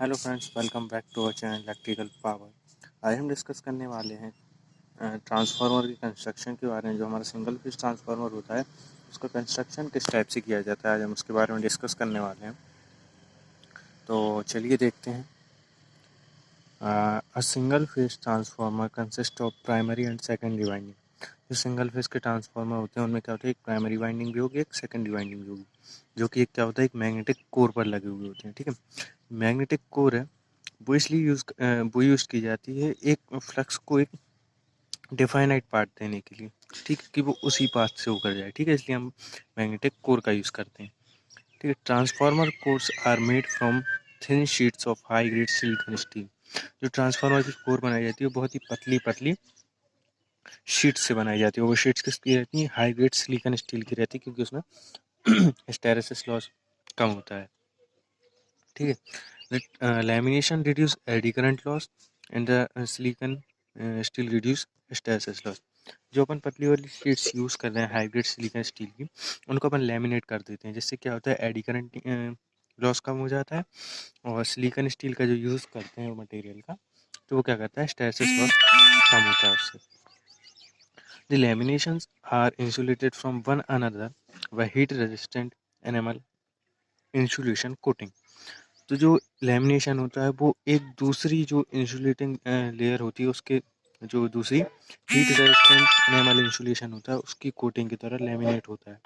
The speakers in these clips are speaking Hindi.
Hello friends, welcome back to our channel electrical power. आज हम डिस्कस करने वाले हैं ट्रांसफार्मर की कंस्ट्रक्शन के बारे में। जो हमारा सिंगल फेज ट्रांसफार्मर होता है उसका कंस्ट्रक्शन किस टाइप से किया जाता है, आज हम उसके बारे में डिस्कस करने वाले हैं। तो चलिए देखते हैं। A single phase transformer consist of primary and secondary winding. जो सिंगल फेज के ट्रांसफार्मर होते हैं उनमें क्या होता है, एक प्राइमरी वाइंडिंग भी होगी, एक सेकेंडरी वाइंडिंग भी होगी, जो कि एक क्या होता है, एक मैग्नेटिक कोर पर लगे हुए होते हैं। ठीक है, मैग्नेटिक कोर है वो यूज़ की जाती है एक फ्लक्स को एक डिफाइनाइट पार्ट देने के लिए। ठीक है, कि वो उसी पाथ से होकर जाए। ठीक है, इसलिए हम मैग्नेटिक कोर का यूज़ करते हैं। ठीक है, transformer cores are made from thin sheets of high grade silicon steel. जो ट्रांसफार्मर की कोर बनाई जाती है वो बहुत ही पतली पतली शीट से बनाई जाती है। वो शीट्स किसकी रहती है, हाई ग्रेड सिलिकॉन स्टील की रहती है, क्योंकि उसमें हिस्टैरिसीस लॉस कम होता है। ठीक है, lamination reduce eddy current loss and the silicon steel reduce hysteresis loss. जो अपन पतली वाली शीट्स यूज़ कर रहे हैं हाइब्रिड सिलिकॉन स्टील की, उनको अपन लैमिनेट कर देते हैं, जिससे क्या होता है, एडी करंट लॉस कम हो जाता है। और सिलिकॉन स्टील का जो यूज़ करते हैं वो मटेरियल का, तो वो क्या करता है, हिस्टैरिसीस लॉस कम होता है उससे। The laminations are insulated from one another by heat resistant enamel insulation coating. तो जो लैमिनेशन होता है वो एक दूसरी जो इंसुलेटिंग लेयर होती है उसके जो दूसरी हीट रेजिस्टेंट एनिमल इंसुलेशन होता है उसकी कोटिंग की तरह लैमिनेट होता है।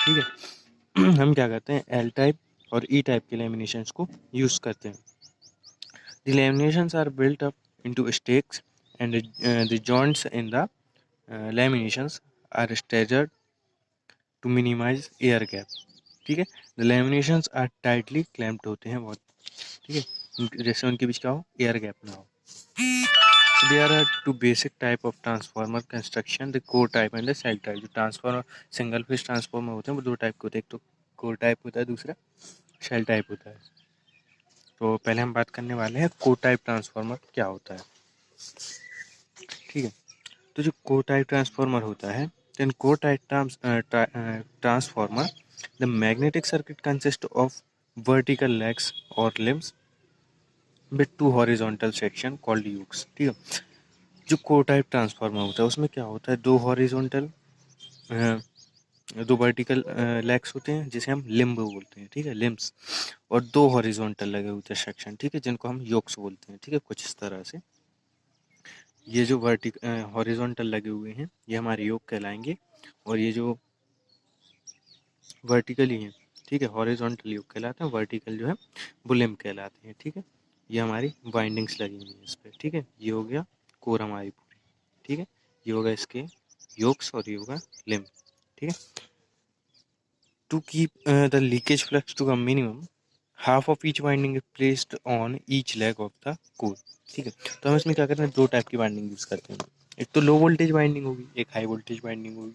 ठीक है, हम क्या करते हैं, एल टाइप और ई टाइप के लैमिनेशंस को यूज़ करते हैं। The laminations are built up into stacks and the joints in the laminations are staggered to minimize air gap. ठीक है, the laminations are tightly clamped होते हैं बहुत। ठीक है, जैसे उनके बीच क्या हो, एयर गैप ना हो। So there are two basic type of transformer construction, the core type and the shell type। जो ट्रांसफार्मर सिंगल फेज ट्रांसफार्मर होते हैं वो दो टाइप के होते हैं, एक तो कोर टाइप होता है, दूसरा शेल टाइप होता है। तो पहले हम बात करने वाले हैं कोर टाइप ट्रांसफार्मर क्या होता है। ठीक है, तो जो कोर टाइप ट्रांसफार्मर होता है, then core type transformer the magnetic circuit consist of vertical legs और limbs with two horizontal section called yokes. ठीक है, जो कोर टाइप ट्रांसफार्मर होता है उसमें क्या होता है, दो हॉरिजॉन्टल दो वर्टिकल लेग्स होते हैं जिसे हम लिम्ब बोलते हैं। ठीक है, लिम्स, और दो हॉरिजॉन्टल लगे होते हैं सेक्शन। ठीक है, जिनको हम योक्स बोलते हैं। ठीक है, कुछ इस तरह से ये जो हॉरिजॉन्टल लगे हुए हैं ये हमारे योग कहलाएंगे, और ये जो वर्टिकली हैं, ठीक है, हॉरिजॉन्टल योग कहलाते हैं, वर्टिकल जो है वो लिम्ब कहलाते हैं। ठीक है, ये हमारी वाइंडिंग्स लगी हुई हैं इस पर। ठीक है, ये हो गया कोर हमारी पूरी। ठीक है, ये होगा इसके योक्स और ये होगा लिम्ब। ठीक है, to keep the leakage flux to a minimum, half of each winding is placed on each leg of the core। ठीक है, तो हम इसमें क्या करते हैं, दो टाइप की वाइंडिंग यूज़ करते हैं। एक तो लो वोल्टेज वाइंडिंग होगी, एक हाई वोल्टेज वाइंडिंग होगी।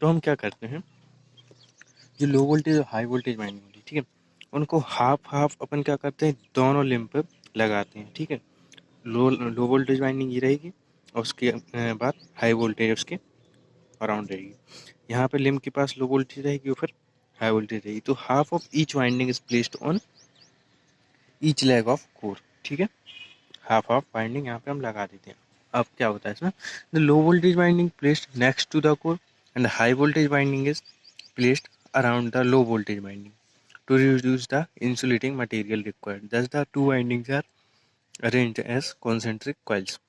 तो हम क्या करते हैं, जो लो वोल्टेज और हाई वोल्टेज वाइंडिंग होगी, ठीक है, उनको हाफ हाफ अपन क्या करते हैं, दोनों लिम्ब पे लगाते हैं। ठीक है, लो वोल्टेज वाइंडिंग ये रहेगी और उसके बाद हाई वोल्टेज उसके अराउंड रहेगी। यहाँ पे लिम्ब के पास लो वोल्टेज रहेगी और फिर हाई वोल्टेज रहेगी। तो half of each winding is placed on each leg of core. ठीक है, हाफ ऑफ वाइंडिंग यहाँ पे हम लगा देते हैं। अब क्या होता है इसमें, the low voltage winding placed next to the core and high voltage winding is placed around the low voltage winding to reduce the insulating material required. Thus the two windings are arranged as concentric coils.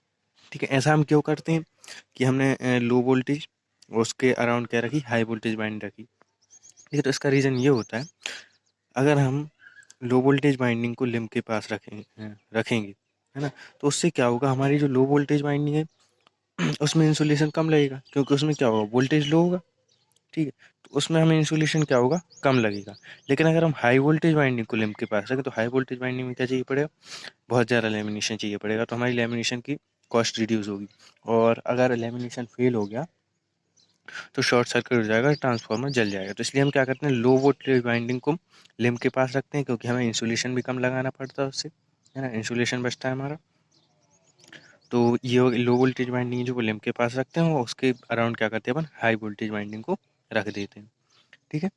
ठीक है, ऐसा हम क्यों करते हैं कि हमने लो वोल्टेज उसके अराउंड क्या रखी, हाई वोल्टेज वाइंड रखी। ठीक है, तो इसका रीज़न ये होता है, अगर हम लो वोल्टेज वाइंडिंग को लिम्ब के पास रखेंगे, है ना, तो उससे क्या होगा, हमारी जो लो वोल्टेज वाइंडिंग है उसमें इंसुलेशन कम लगेगा, क्योंकि उसमें क्या होगा, वोल्टेज लो होगा। ठीक है, तो उसमें हमें इंसुलेशन क्या होगा, कम लगेगा। लेकिन अगर हम हाई वोल्टेज वाइंडिंग को लिम्ब के पास रखें तो हाई वोल्टेज वाइंडिंग में क्या चाहिए पड़ेगा, बहुत ज़्यादा लेमिनेशन चाहिए पड़ेगा, तो हमारी लेमिनेशन की कॉस्ट रिड्यूस होगी। और अगर लेमिनेशन फेल हो गया तो शॉर्ट सर्किट हो जाएगा, ट्रांसफार्मर जल जाएगा। तो इसलिए हम क्या करते हैं, लो वोल्टेज वाइंडिंग को लिम्ब के पास रखते हैं, क्योंकि हमें इंसुलेशन भी कम लगाना पड़ता है उससे, है ना, इंसुलेशन बचता है हमारा। तो ये लो वोल्टेज वाइंडिंग जो वो लिम्ब के पास रखते हैं, और उसके अराउंड क्या करते हैं, अपन हाई वोल्टेज वाइंडिंग को रख देते हैं। ठीक है,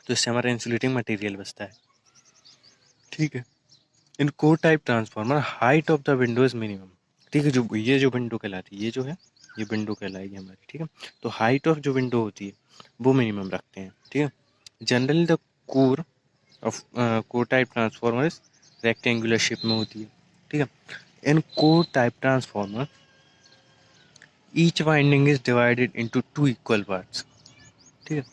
तो इससे हमारा इंसुलेटिंग मटेरियल बचता है। ठीक है। In core type transformer height of the window is minimum. ठीक है, जो ये जो विंडो कहलाती है, ये जो है ये विंडो कहलाएगी हमारी। ठीक है, तो हाइट ऑफ जो विंडो होती है वो मिनिमम रखते हैं। ठीक है, generally the core of core type transformer is rectangular shape में होती है। ठीक है, in core type transformer each winding is divided into two equal parts. ठीक है,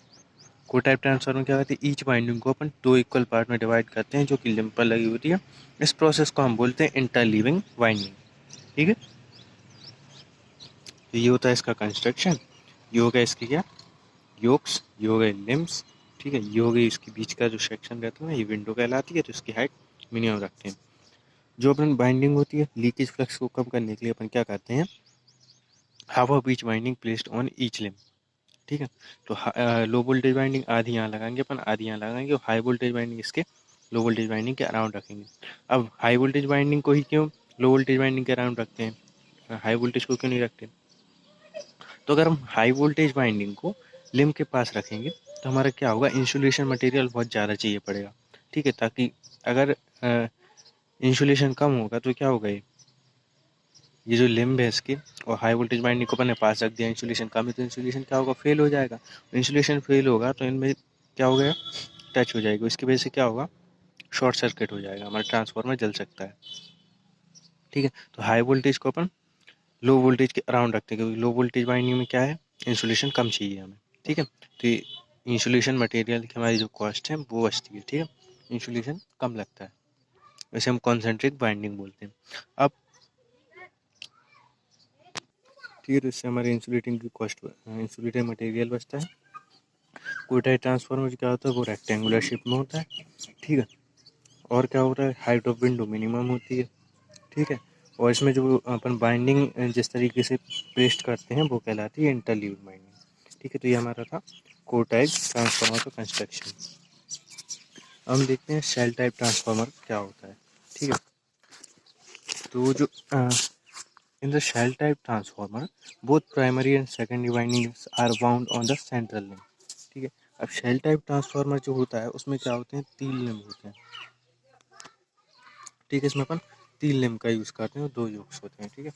कोर टाइप ट्रांसफार्मर क्या करते हैं, ईच वाइंडिंग को अपन दो इक्वल पार्ट में डिवाइड करते हैं जो कि लिंब पर लगी होती है। इस प्रोसेस को हम बोलते हैं इंटरलीविंग वाइंडिंग। ठीक है, तो ये होता है इसका कंस्ट्रक्शन। ये हो गया इसकी क्या, योक्स, ये हो गए लिम्स। ठीक है, ये हो गई इसके बीच का जो सेक्शन रहता है, ये विंडो कहलाती है, तो इसकी हाइट मिनिमम रखते हैं। जो अपन बाइंडिंग होती है, लीकेज फ्लक्स को कम करने के लिए अपन क्या करते हैं, half of each binding placed on each limb. ठीक है, तो लो वोल्टेज बाइंडिंग आधी यहाँ लगाएंगे अपन, आधी यहाँ लगाएंगे, और हाई वोल्टेज बाइंडिंग इसके लो वोल्टेज बाइंडिंग के अराउंड रखेंगे। अब हाई वोल्टेज बाइंडिंग को ही क्यों लो वोल्टेज बाइंडिंग के अराउंड रखते हैं, हाई वोल्टेज को क्यों नहीं रखते? तो अगर हम हाई वोल्टेज बाइंडिंग को लिम्ब के पास रखेंगे तो हमारा क्या होगा, इंसुलेशन मटेरियल बहुत ज़्यादा चाहिए पड़ेगा। ठीक है, ताकि अगर इंसुलेशन कम होगा तो क्या होगा, ये जो लिम्ब है इसकी और हाई वोल्टेज बाइंडिंग को अपने पास रख दिया, इंसुलेशन कम है तो इंसुलेशन क्या होगा, फेल हो जाएगा। इंसुलेशन फेल होगा तो इनमें क्या हो गया, टच हो जाएगी, इसकी वजह से क्या होगा, शॉर्ट सर्किट हो जाएगा, हमारा ट्रांसफार्मर जल सकता है। ठीक है, तो हाई वोल्टेज को अपन लो वोल्टेज के अराउंड रखते हैं, क्योंकि लो वोल्टेज बाइंडिंग में क्या है, इंसुलेशन कम चाहिए हमें। ठीक है, तो इंसुलेशन मटेरियल की हमारी जो कॉस्ट है वो बचती है। ठीक है, इंसुलेशन कम लगता है, वैसे हम कॉन्सेंट्रिक बाइंडिंग बोलते हैं। अब ठीक है, तो इससे हमारे इंसुलेटिंग की कॉस्ट, इंसुलेटेड मटेरियल बचता है। कोई टाइप ट्रांसफार्मर क्या होता है, वो रेक्टेंगुलर शेप में होता है। ठीक है, और क्या होता है, हाइट ऑफ विंडो मिनिमम होती है। ठीक है, और इसमें जो अपन बाइंडिंग जिस तरीके से पेस्ट करते हैं वो कहलाती है इंटरलीव बाइंडिंग। ठीक है, तो ये हमारा था कोर टाइप ट्रांसफार्मर का कंस्ट्रक्शन। अब हम देखते हैं शेल टाइप ट्रांसफार्मर क्या होता है। ठीक है, तो जो in the shell type transformer both primary and secondary windings are bound on the central link. ठीक है, अब शेल टाइप ट्रांसफार्मर जो होता है उसमें क्या होते हैं, तीन लिंब होते हैं। ठीक है, इसमें अपन तीन लिंब का यूज़ करते हैं और दो योक्स होते हैं। ठीक है,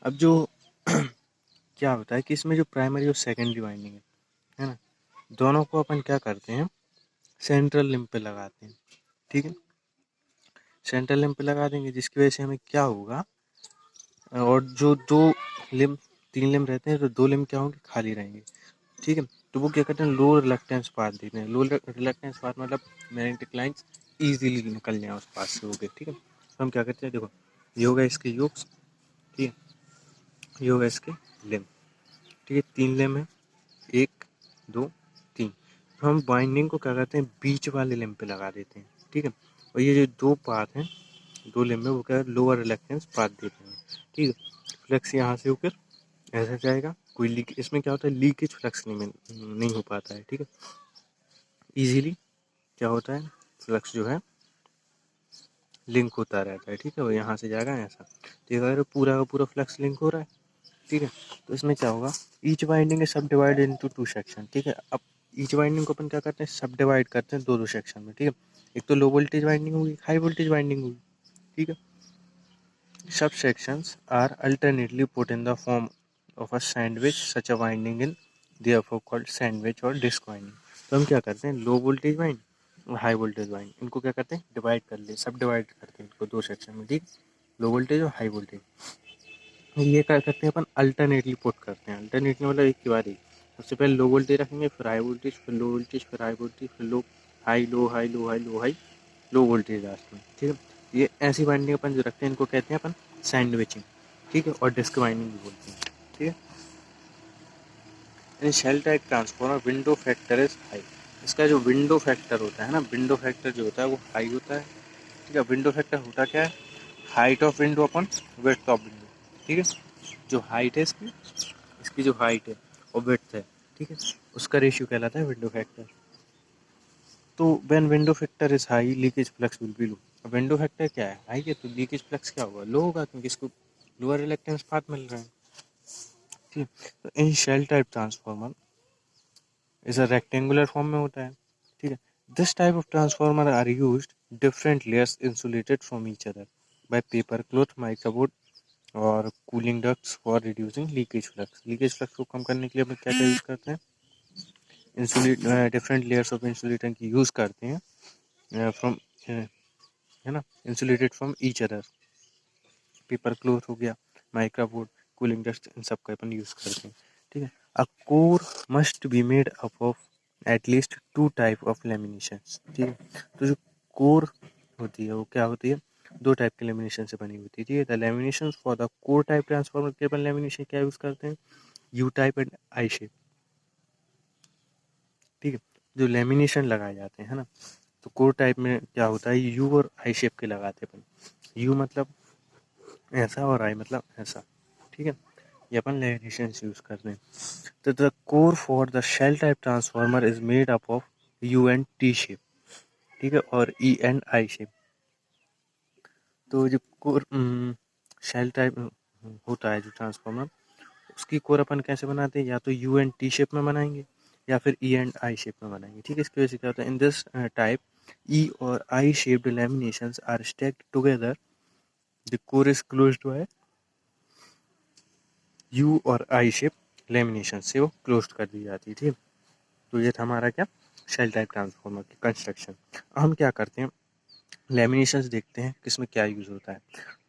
अब जो क्या होता है कि इसमें जो प्राइमरी और सेकेंडरी वाइंडिंग है ना, दोनों को अपन क्या करते हैं, सेंट्रल लिंब पे लगाते हैं। ठीक है, सेंट्रल लिंब पे लगा देंगे, जिसकी वजह से हमें क्या होगा, और जो दो लिम्ब, तीन लिम्ब रहते हैं तो दो लिम्ब क्या होंगे, खाली रहेंगे। ठीक है, तो वो क्या करते हैं, लो रिलक्टेंस पाथ देते हैं। लो रिलक्टेंस पाथ मतलब मैग्नेटिक लाइंस ईजिली निकल जाए उस पास से होके। ठीक है, तो हम क्या करते हैं, देखो ये होगा इसके योक्स, ठीक है, ये होगा इसके लिम्ब। ठीक है, तीन लिम्ब है, एक दो तीन, तो हम बाइंडिंग को क्या करते हैं, बीच वाले लिम्ब पे लगा देते हैं। ठीक है, और ये जो दो पाथ हैं, दो लिम्ब में, वो क्या है, लोअर रिलक्टेंस पाथ देते हैं। ठीक है, फ्लक्स यहाँ से होकर ऐसा जाएगा, कोई लीक, इसमें क्या होता है, लीकेज फ्लक्स नहीं हो पाता है। ठीक है, इजीली क्या होता है, फ्लक्स जो है लिंक होता रहता है। ठीक है, वो यहाँ से जाएगा ऐसा, तो अगर पूरा का पूरा फ्लक्स लिंक हो रहा है। ठीक है, तो इसमें क्या होगा, ईच बाइंडिंग is सब डिवाइडेड इनटू टू सेक्शन। ठीक है, अब ईच बाइंडिंग को अपन क्या करते हैं, सब डिवाइड करते हैं दो दो सेक्शन में। ठीक है, एक तो लो वोल्टेज बाइंडिंग होगी, हाई वोल्टेज बाइंडिंग होगी। ठीक है, sub sections are alternately put in the form of a sandwich such a winding in therefore called sandwich or disc winding. तो हम क्या करते हैं, लो वोल्टेज वाइंड और हाई वोल्टेज वाइंड, इनको क्या करते हैं, डिवाइड कर ले, सब डिवाइड करते हैं इनको दो सेक्शन में। ठीक, लो वोल्टेज और हाई वोल्टेज, ये क्या करते हैं अपन, अल्टरनेटली पुट करते हैं। अल्टरनेटली मतलब एक के बाद एक, सबसे पहले लो वोल्टेज रखेंगे, फिर हाई वोल्टेज, फिर लो वोल्टेज, फिर हाई वोल्टेज, फिर low high low high low high low high low voltage last में। ठीक है, ये ऐसी बाइंडिंग अपन जो रखते हैं इनको कहते हैं अपन सैंडविचिंग। ठीक है, और डिस्क बाइंडिंग भी बोलते हैं। ठीक है, in shell type transformer window factor is high. इसका जो विंडो फैक्टर होता है ना, विंडो फैक्टर जो होता है वो हाई होता है। ठीक है, विंडो फैक्टर होता क्या है, height of window upon width of window. ठीक है, जो हाइट है इसकी, इसकी जो हाइट है और विड्थ है, ठीक है, उसका रेशियो कहलाता है विंडो फैक्टर। तो when window factor is high leakage flux will be low. Window factor क्या है, हाई है, तो लीकेज फ्लक्स क्या होगा, लो होगा, क्योंकि इसको लोअर रिलक्टेंस पाथ मिल रहा है। ठीक है, तो in shell type transformer is a rectangular form में होता है। ठीक है, this type of transformer are used different layers insulated from each other by paper cloth, microboard और cooling ducts for reducing leakage flux. Leakage flux को कम करने के लिए हम क्या क्या यूज़ करते हैं? Insulate different layers of insulator की यूज़ करते हैं फ्रॉम, है ना, insulated from each other. Paper cloth हो गया, माइक्रोबोर्ड, कूलिंग डस्ट, इन सब का अपन यूज़ करते हैं। ठीक है। A core must be made up of at least 2 type of laminations. ठीक है। तो जो कोर होती है वो क्या होती है? 2 टाइप के लेमिनेशन से बनी होती है। ठीक है। The lamination for the core type transformer के अपन लेमिनेशन क्या यूज़ करते हैं? You type and I shape. ठीक है। जो लेमिनेशन लगाए जाते हैं, है ना, तो कोर टाइप में क्या होता है? यू और आई शेप के लगाते हैं अपन। यू मतलब ऐसा और आई मतलब ऐसा। ठीक है। ये अपन लेमिनेशन यूज़ करते हैं। तो the core for the shell type transformer is made up of U and T shape. ठीक है। और ई एंड आई शेप। तो जो कोर शेल टाइप होता है जो ट्रांसफार्मर, उसकी कोर अपन कैसे बनाते हैं? या तो यू एंड टी शेप में बनाएंगे या फिर ई एंड आई शेप में बनाएंगे। ठीक है। इसकी वजह से क्या होता है? इन दिस टाइप ई और I shaped laminations are stacked together. The core is closed by U और आई शेप लेमिनेशन से वो क्लोज कर दी जाती है। ठीक है। तो ये था हमारा क्या? शेल टाइप ट्रांसफार्मर की कंस्ट्रक्शन। हम क्या करते हैं? लेमिनेशंस देखते हैं किसमें क्या यूज़ होता है।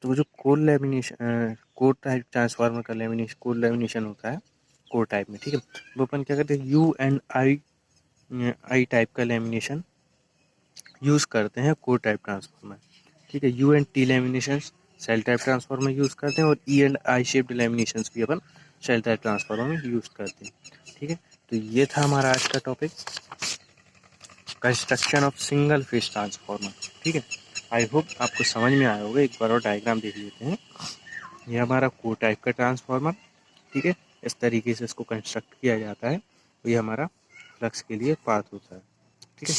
तो वो जो core lamination, core type transformer का लेमिनेशन, कोर लेमिनेशन होता है कोर टाइप में। ठीक है। वो अपन क्या करते हैं? U and I I type का लेमिनेशन यूज़ करते हैं कोर टाइप ट्रांसफार्मर। ठीक है। U and T lamination shell type transformer use करते हैं और E and I shaped laminations भी अपन सेल टाइप ट्रांसफार्मर में यूज़ करते हैं। ठीक है। तो ये था हमारा आज का topic, construction of single phase transformer. ठीक है। आई होप आपको समझ में आया होगा। एक बार और डायग्राम देख लेते हैं। ये हमारा कोर टाइप का ट्रांसफार्मर। ठीक है। इस तरीके से इसको कंस्ट्रक्ट किया जाता है। तो ये हमारा फ्लक्स के लिए पाथ होता है। ठीक है।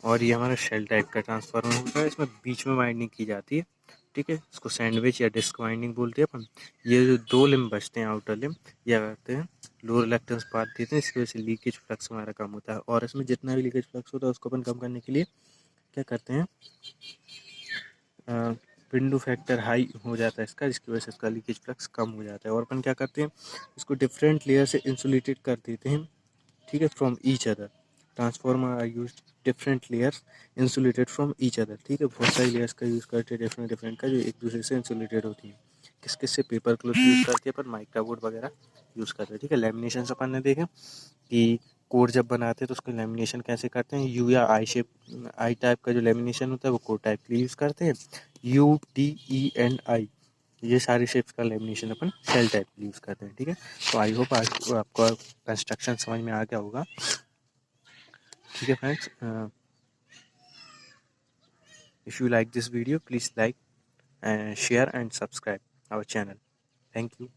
और ये हमारा शेल टाइप का ट्रांसफार्मर होता है। इसमें बीच में वाइंडिंग की जाती है। ठीक है। इसको सैंडविच या डिस्क वाइंडिंग बोलते हैं अपन। ये जो 2 लिम्ब बचते हैं, आउटर लिम्ब, ये करते हैं लो रिलक्टेंस पाथ देते हैं। इसकी वजह से लीकेज फ्लक्स हमारा कम होता है। और इसमें जितना भी लीकेज फ्लक्स होता है उसको अपन कम करने के लिए क्या करते हैं? विंडो फैक्टर हाई हो जाता है इसका, जिसकी वजह से इसका लीकेज फ्लक्स कम हो जाता है। और अपन क्या करते हैं? इसको डिफरेंट लेयर से इंसुलेटेड कर देते हैं। ठीक है। From each other transformer are use different layers insulated from each other. ठीक है। बहुत सारी लेयर्स का यूज़ करते हैं, डिफरेंट डिफरेंट का, जो एक दूसरे से इंसुलेटेड होती है। किस किस से? पेपर क्लॉथ यूज़ करके अपन माइक्रोबोर्ड वगैरह यूज़ करते हैं। ठीक है। लेमिनेशन अपन ने देखे कि कोड जब बनाते हैं तो उसको लेमिनेशन कैसे करते हैं? यू या आई शेप, आई टाइप का जो लेमिनेशन होता है वो कोड टाइप के लिए यूज़ करते हैं। यू टी ई एंड आई, ये सारी शेप्स का लेमिनेशन अपन शेल टाइप के लिए यूज़ करते हैं। ठीक है। तो आई होप आज आपका कंस्ट्रक्शन समझ में आ गया होगा। ठीक है friends, if you like this video, please like and share and subscribe our channel. Thank you.